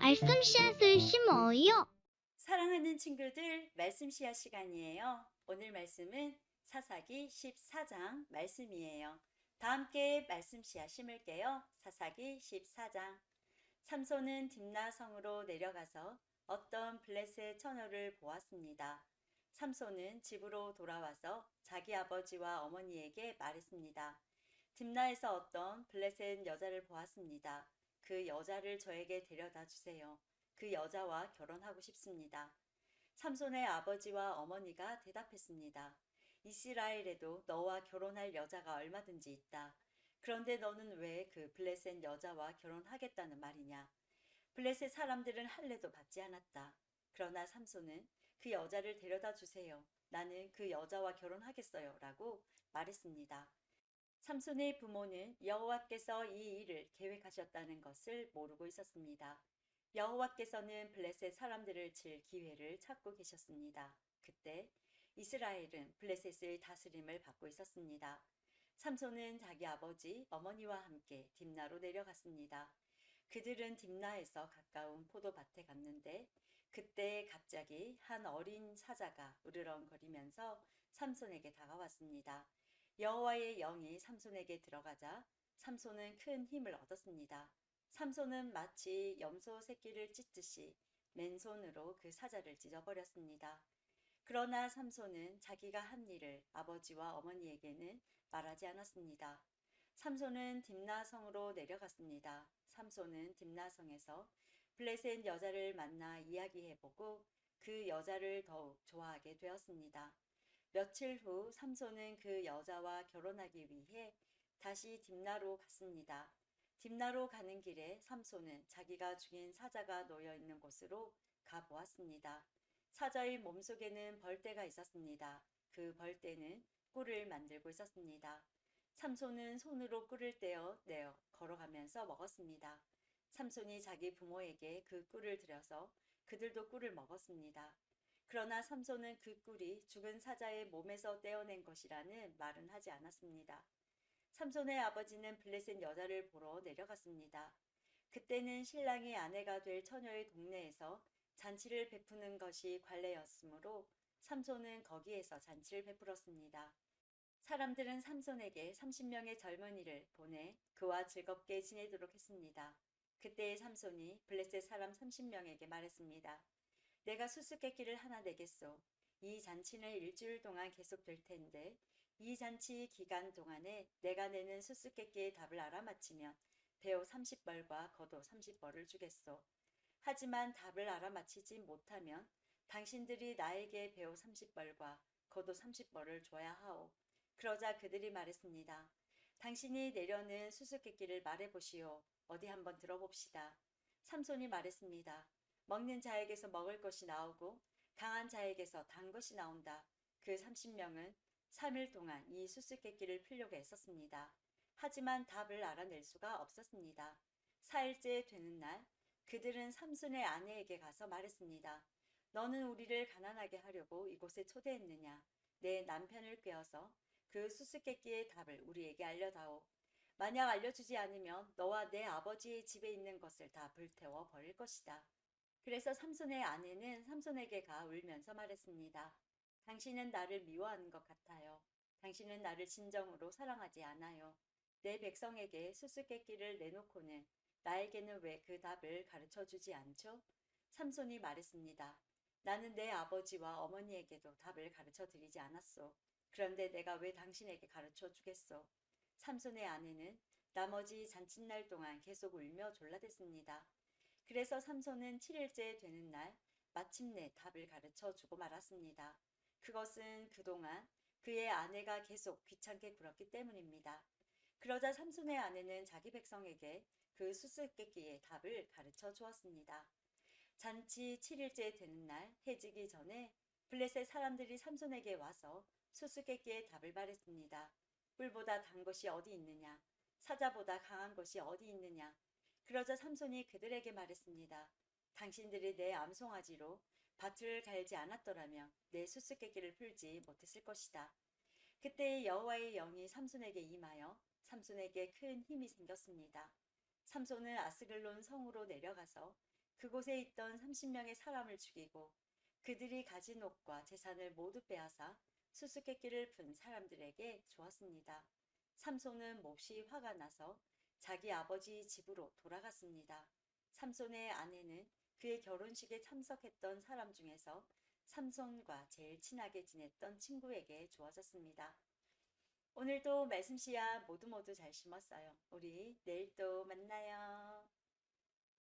말씀 씨앗을 심어요. 사랑하는 친구들, 말씀 씨앗 시간이에요. 오늘 말씀은 사사기 14장 말씀이에요. 다 함께 말씀 씨앗 심을게요. 사사기 14장. 삼손은 딥나 성으로 내려가서 어떤 블레셋 처녀를 보았습니다. 삼손은 집으로 돌아와서 자기 아버지와 어머니에게 말했습니다. 딥나에서 어떤 블레셋 여자를 보았습니다. 그 여자를 저에게 데려다 주세요. 그 여자와 결혼하고 싶습니다. 삼손의 아버지와 어머니가 대답했습니다. 이스라엘에도 너와 결혼할 여자가 얼마든지 있다. 그런데 너는 왜 그 블레셋 여자와 결혼하겠다는 말이냐? 블레셋 사람들은 할례도 받지 않았다. 그러나 삼손은 그 여자를 데려다 주세요. 나는 그 여자와 결혼하겠어요. 라고 말했습니다. 삼손의 부모는 여호와께서 이 일을 계획하셨다는 것을 모르고 있었습니다. 여호와께서는 블레셋 사람들을 칠 기회를 찾고 계셨습니다. 그때 이스라엘은 블레셋의 다스림을 받고 있었습니다. 삼손은 자기 아버지, 어머니와 함께 딥나로 내려갔습니다. 그들은 딥나에서 가까운 포도밭에 갔는데 그때 갑자기 한 어린 사자가 으르렁거리면서 삼손에게 다가왔습니다. 여호와의 영이 삼손에게 들어가자 삼손은 큰 힘을 얻었습니다. 삼손은 마치 염소 새끼를 찢듯이 맨손으로 그 사자를 찢어버렸습니다. 그러나 삼손은 자기가 한 일을 아버지와 어머니에게는 말하지 않았습니다. 삼손은 딥나성으로 내려갔습니다. 삼손은 딥나성에서 블레셋 여자를 만나 이야기해보고 그 여자를 더욱 좋아하게 되었습니다. 며칠 후 삼손은 그 여자와 결혼하기 위해 다시 딥나로 갔습니다. 딥나로 가는 길에 삼손은 자기가 죽인 사자가 놓여 있는 곳으로 가보았습니다. 사자의 몸속에는 벌떼가 있었습니다. 그 벌떼는 꿀을 만들고 있었습니다. 삼손은 손으로 꿀을 떼어 내어 걸어가면서 먹었습니다. 삼손이 자기 부모에게 그 꿀을 들여서 그들도 꿀을 먹었습니다. 그러나 삼손은 그 꿀이 죽은 사자의 몸에서 떼어낸 것이라는 말은 하지 않았습니다. 삼손의 아버지는 블레셋 여자를 보러 내려갔습니다. 그때는 신랑이 아내가 될 처녀의 동네에서 잔치를 베푸는 것이 관례였으므로 삼손은 거기에서 잔치를 베풀었습니다. 사람들은 삼손에게 30명의 젊은이를 보내 그와 즐겁게 지내도록 했습니다. 그때 삼손이 블레셋 사람 30명에게 말했습니다. 내가 수수께끼를 하나 내겠소. 이 잔치는 일주일 동안 계속될 텐데 이 잔치 기간 동안에 내가 내는 수수께끼의 답을 알아맞히면 배우 30벌과 겉옷 30벌을 주겠소. 하지만 답을 알아맞히지 못하면 당신들이 나에게 배우 30벌과 겉옷 30벌을 줘야 하오. 그러자 그들이 말했습니다. 당신이 내려는 수수께끼를 말해보시오. 어디 한번 들어봅시다. 삼손이 말했습니다. 먹는 자에게서 먹을 것이 나오고 강한 자에게서 단 것이 나온다. 그 30명은 3일 동안 이 수수께끼를 풀려고 애썼습니다. 하지만 답을 알아낼 수가 없었습니다. 4일째 되는 날 그들은 삼손의 아내에게 가서 말했습니다. 너는 우리를 가난하게 하려고 이곳에 초대했느냐? 내 남편을 꾀어서 그 수수께끼의 답을 우리에게 알려다오. 만약 알려주지 않으면 너와 내 아버지의 집에 있는 것을 다 불태워 버릴 것이다. 그래서 삼손의 아내는 삼손에게 가 울면서 말했습니다. 당신은 나를 미워하는 것 같아요. 당신은 나를 진정으로 사랑하지 않아요. 내 백성에게 수수께끼를 내놓고는 나에게는 왜 그 답을 가르쳐 주지 않죠? 삼손이 말했습니다. 나는 내 아버지와 어머니에게도 답을 가르쳐 드리지 않았소. 그런데 내가 왜 당신에게 가르쳐 주겠소? 삼손의 아내는 나머지 잔칫날 동안 계속 울며 졸라댔습니다. 그래서 삼손은 7일째 되는 날 마침내 답을 가르쳐 주고 말았습니다. 그것은 그동안 그의 아내가 계속 귀찮게 굴었기 때문입니다. 그러자 삼손의 아내는 자기 백성에게 그 수수께끼의 답을 가르쳐 주었습니다. 잔치 7일째 되는 날 해지기 전에 블레셋 사람들이 삼손에게 와서 수수께끼의 답을 말했습니다. 꿀보다 단 것이 어디 있느냐? 사자보다 강한 것이 어디 있느냐? 그러자 삼손이 그들에게 말했습니다. 당신들이 내 암송아지로 밭을 갈지 않았더라면 내 수수께끼를 풀지 못했을 것이다. 그때 여호와의 영이 삼손에게 임하여 삼손에게 큰 힘이 생겼습니다. 삼손은 아스글론 성으로 내려가서 그곳에 있던 30명의 사람을 죽이고 그들이 가진 옷과 재산을 모두 빼앗아 수수께끼를 푼 사람들에게 주었습니다. 삼손은 몹시 화가 나서 자기 아버지 집으로 돌아갔습니다. 삼손의 아내는 그의 결혼식에 참석했던 사람 중에서 삼손과 제일 친하게 지냈던 친구에게 주어졌습니다. 오늘도 말씀 씨앗 모두 잘 심었어요. 우리 내일 또 만나요.